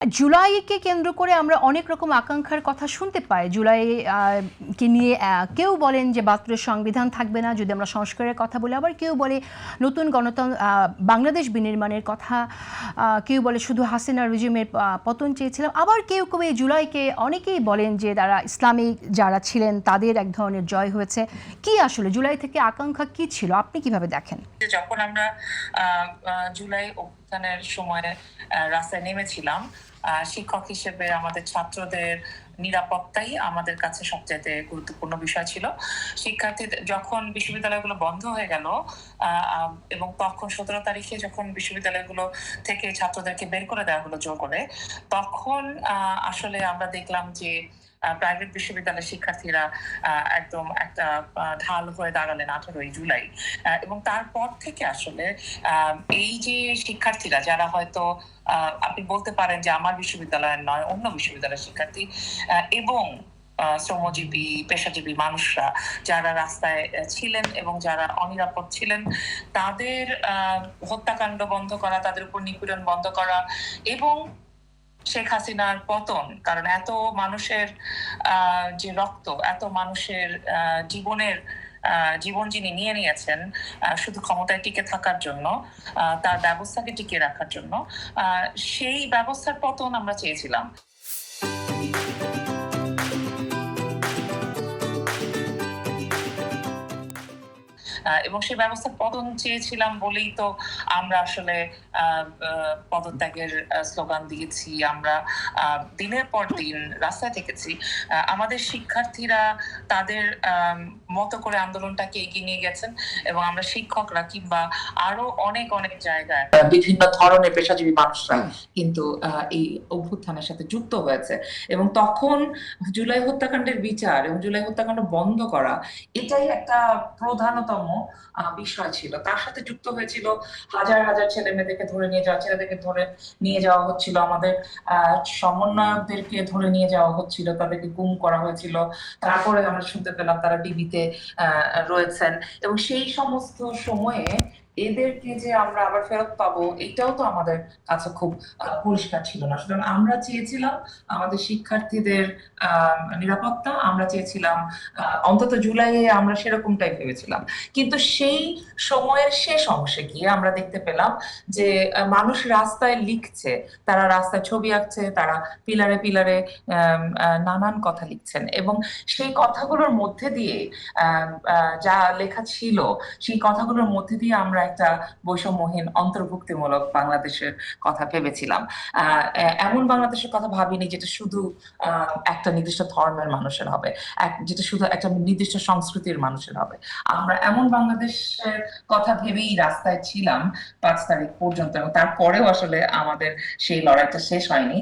জুলাইকে কেন্দ্র করে আমরা অনেক রকম আকাঙ্ক্ষার কথা শুনতে পাই। জুলাই কে নিয়ে কেউ বলেন যে ৭২ সংবিধান থাকবে না যদি আমরা সংস্কারের কথা বলি, আবার কেউ বলে নতুন গণতন্ত্র বাংলাদেশ বিনির্মাণের কথা, কেউ বলে শুধু হাসিনা রেজিমের পতন চেয়েছিলাম, আবার কেউ কেউ এই জুলাইকে অনেকেই বলেন যে তারা ইসলামিক যারা ছিলেন তাদের এক ধরনের জয় হয়েছে। কি আসলে জুলাই থেকে আকাঙ্ক্ষা কি ছিল, আপনি কিভাবে দেখেন? যখন আমরা জুলাই অভ্যুত্থানের সময় রাস্তায় নেমেছিলাম, শিক্ষক হিসেবে আমাদের ছাত্রদের নিরাপত্তাই আমাদের কাছে সবচেয়ে গুরুত্বপূর্ণ বিষয় ছিল। শিক্ষার্থীদের যখন বিশ্ববিদ্যালয়গুলো বন্ধ হয়ে গেল এবং তখন ১৭ তারিখে যখন বিশ্ববিদ্যালয়গুলো থেকে ছাত্রদেরকে বের করে দেওয়া হলো জোর করে, তখন আসলে আমরা দেখলাম যে প্রাইভেট বিশ্ববিদ্যালয়ের শিক্ষার্থীরা একদম একটা ঢাল হয়ে দাঁড়ালেন ১৮ই জুলাই। এবং তারপর থেকে আসলে এই যে শিক্ষার্থীরা যারা হয়তো আপনি বলতে পারেন যে আমার বিশ্ববিদ্যালয়ের নয়, অন্য বিশ্ববিদ্যালয়ের শিক্ষার্থী এবং শ্রমজীবী পেশাজীবী মানুষরা যারা রাস্তায় ছিলেন এবং যারা অনিরাপদ ছিলেন, তাদের হত্যাকাণ্ড বন্ধ করা, তাদের উপর নিপীড়ন বন্ধ করা এবং শেখ হাসিনার পতন, কারণ এত মানুষের যে রক্ত, এত মানুষের জীবন যিনি নিয়ে নিয়েছেন শুধু ক্ষমতায় টিকে থাকার জন্য, তার ব্যবস্থাকে টিকিয়ে রাখার জন্য, সেই ব্যবস্থার পতন আমরা চেয়েছিলাম। এবং সেই ব্যবস্থার পতন চেয়েছিলাম বলেই তো আমরা আসলে পদত্যাগের স্লোগান দিয়েছি, আমরা দিনের পর দিন রাস্তায় থেকেছি। আমাদের শিক্ষার্থীরা তাদের মতো করে আন্দোলনটাকে এগিয়ে নিয়ে গেছেন এবং আমরা শিক্ষকরা কিংবা আরো অনেক অনেক জায়গায় বিভিন্ন ধরনের পেশাজীবী মানুষরা কিন্তু এই অভ্যুত্থানের সাথে যুক্ত হয়েছে। এবং তখন জুলাই হত্যাকাণ্ডের বিচার এবং জুলাই হত্যাকাণ্ড বন্ধ করা, এটাই একটা প্রধানতম বিষয় ছিল। তার সাথে যুক্ত হয়েছিল হাজার হাজার ছেলে মেয়েদেরকে ধরে নিয়ে যাওয়া, ছেলেদেরকে ধরে নিয়ে যাওয়া হচ্ছিল, আমাদের সমন্বয়কদেরকে ধরে নিয়ে যাওয়া হচ্ছিল, তাদেরকে গুম করা হয়েছিল। তারপরে আমরা শুনতে পেলাম তারা ডিবিতে রয়েছেন এবং সেই সমস্ত সময়ে এদেরকে যে আমরা আবার ফেরত পাবো, এটাও তো আমাদের কাছে খুব পরিষ্কার ছিল না। সুতরাং আমরা চেয়েছিলাম আমাদের শিক্ষার্থীদের নিরাপত্তা, আমরা চেয়েছিলাম অন্তত জুলাইয়ে আমরা সেরকমটাই ভেবেছিলাম। কিন্তু সেই সময়ের শেষ অংশে গিয়ে আমরা দেখতে পেলাম যে মানুষ রাস্তায় লিখছে, তারা রাস্তায় ছবি আঁকছে, তারা পিলারে পিলারে নানান কথা লিখছেন এবং সেই কথাগুলোর মধ্যে দিয়ে যা লেখা ছিল, সেই কথাগুলোর মধ্যে দিয়ে আমরা একটা বৈষম্যহীন অন্তর্ভুক্তিমূলক বাংলাদেশের কথা ভেবেছিলাম। এমন বাংলাদেশের কথা ভাবিনি যেটা শুধু একটা নির্দিষ্ট ধর্মের মানুষের হবে, যেটা শুধু একটা নির্দিষ্ট সংস্কৃতির মানুষের হবে। আমরা এমন বাংলাদেশের কথা ভেবেই রাস্তায় ছিলাম ৫ তারিখ পর্যন্ত, এবং তারপরেও আসলে আমাদের সেই লড়াইটা শেষ হয়নি।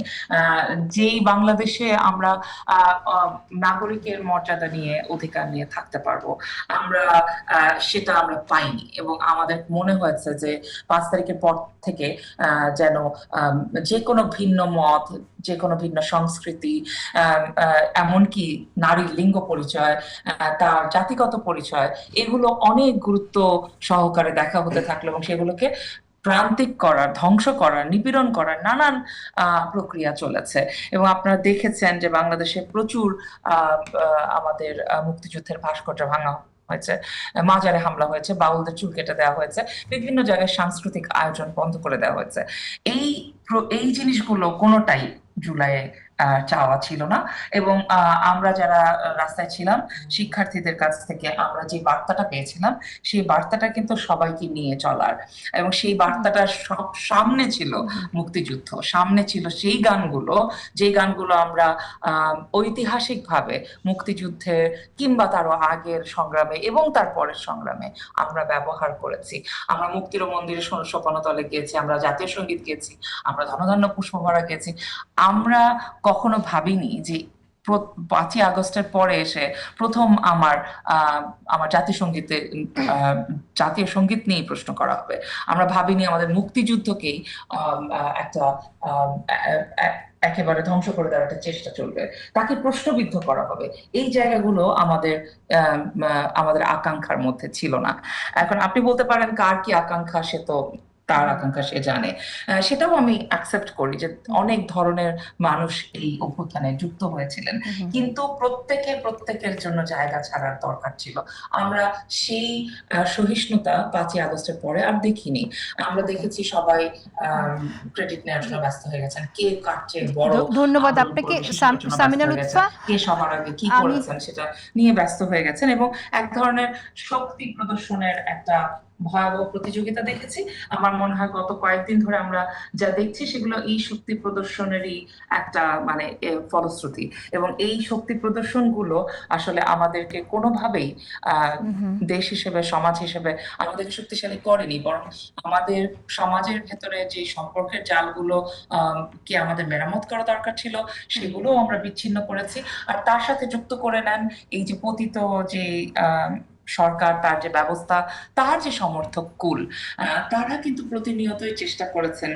যেই বাংলাদেশে আমরা নাগরিকের মর্যাদা নিয়ে, অধিকার নিয়ে থাকতে পারবো, আমরা সেটা আমরা পাইনি। এবং আমাদের মনে হয়েছে যে ৫ তারিখের পর থেকে যেন যে কোনো ভিন্ন মত, যে কোনো ভিন্ন সংস্কৃতি, এমনকি নারীর লিঙ্গ পরিচয়, তার জাতিগত পরিচয়, এগুলো অনেক গুরুত্ব সহকারে দেখা হতে থাকলো এবং সেগুলোকে প্রান্তিক করার, ধ্বংস করার, নিপীড়ন করার নানান প্রক্রিয়া চলেছে। এবং আপনারা দেখেছেন যে বাংলাদেশে প্রচুর আমাদের মুক্তিযুদ্ধের ভাস্কর্য ভাঙা হয়েছে, মাজারে হামলা হয়েছে, বাউলদের চুল কেটে দেওয়া হয়েছে, বিভিন্ন জায়গায় সাংস্কৃতিক আয়োজন বন্ধ করে দেওয়া হয়েছে। এই এই জিনিসগুলো কোনোটাই জুলাইয়ে চাওয়া ছিল না। এবং আমরা যারা রাস্তায় ছিলাম, শিক্ষার্থীদের কাছ থেকে আমরা যে বার্তাটা পেয়েছিলাম, সেই বার্তাটা কিন্তু সবাইকে নিয়ে চলার, এবং সেই বার্তাটার সব সামনে ছিল মুক্তিযুদ্ধ, সামনে ছিল সেই গানগুলো, যে গানগুলো আমরা ঐতিহাসিকভাবে মুক্তিযুদ্ধে কিংবা তারও আগের সংগ্রামে এবং তার পরের সংগ্রামে আমরা ব্যবহার করেছি। আমরা মুক্তির মন্দিরে সোপানতলে গিয়েছি, আমরা জাতীয় সঙ্গীত গেয়েছি, আমরা ধনধান্য পুষ্পভরা গেছি। আমরা কখনো ভাবিনি যে ৫ই আগস্টের পরে এসে প্রথম আমার জাতীয় সঙ্গীত নিয়ে প্রশ্ন করা হবে। আমরা ভাবিনি আমাদের মুক্তিযুদ্ধকেই একটা একেবারে ধ্বংস করে দেওয়ার একটা চেষ্টা চলবে, তাকে প্রশ্নবিদ্ধ করা হবে। এই জায়গাগুলো আমাদের আকাঙ্ক্ষার মধ্যে ছিল না। এখন আপনি বলতে পারেন কার কি আকাঙ্ক্ষা, সে তো তার আকাঙ্ক্ষা সে জানে। সেটাও আমি অ্যাকসেপ্ট করি যে অনেক ধরনের মানুষ এই অভ্যুত্থানে যুক্ত হয়েছিলেন, কিন্তু প্রত্যেকের জন্য জায়গা ছাড়ার দরকার ছিল। আমরা সেই সহিষ্ণুতা 5ই আগস্টের পরে আর দেখিনি। আমরা দেখেছি সবাই ক্রেডিট নেওয়ার জন্য ব্যস্ত হয়ে গেছেন, কে কার চেয়ে বড় ধন্যবাদ আন্দোলন আপনাকে করবে সেটার জন্য ব্যস্ত সামিনা হয়ে গেছেন, লুৎফা। কে সবার আগে কি করেছেন সেটা নিয়ে ব্যস্ত হয়ে গেছেন, এবং এক ধরনের শক্তি প্রদর্শনের একটা ভয়াবহ প্রতিযোগিতা দেখেছি। আমার মনে হয় গত কয়েকদিন ধরে আমরা যা দেখছি সেগুলো এই শক্তি প্রদর্শনেরই একটা মানে ফলশ্রুতি, এবং এই শক্তি প্রদর্শনগুলো আসলে আমাদেরকে কোনোভাবেই দেশ হিসেবে, সমাজ হিসেবে আমাদেরকে শক্তিশালী করেনি, বরং আমাদের সমাজের ভেতরে যে সম্পর্কের জালগুলো কি আমাদের মেরামত করা দরকার ছিল সেগুলো আমরা বিচ্ছিন্ন করেছি। আর তার সাথে যুক্ত করে নেন এই যে পতিত যে সরকার, তার যে ব্যবস্থা, তার যে সমর্থক কুল, তারা কিন্তু প্রতিনিয়তই চেষ্টা করেছেন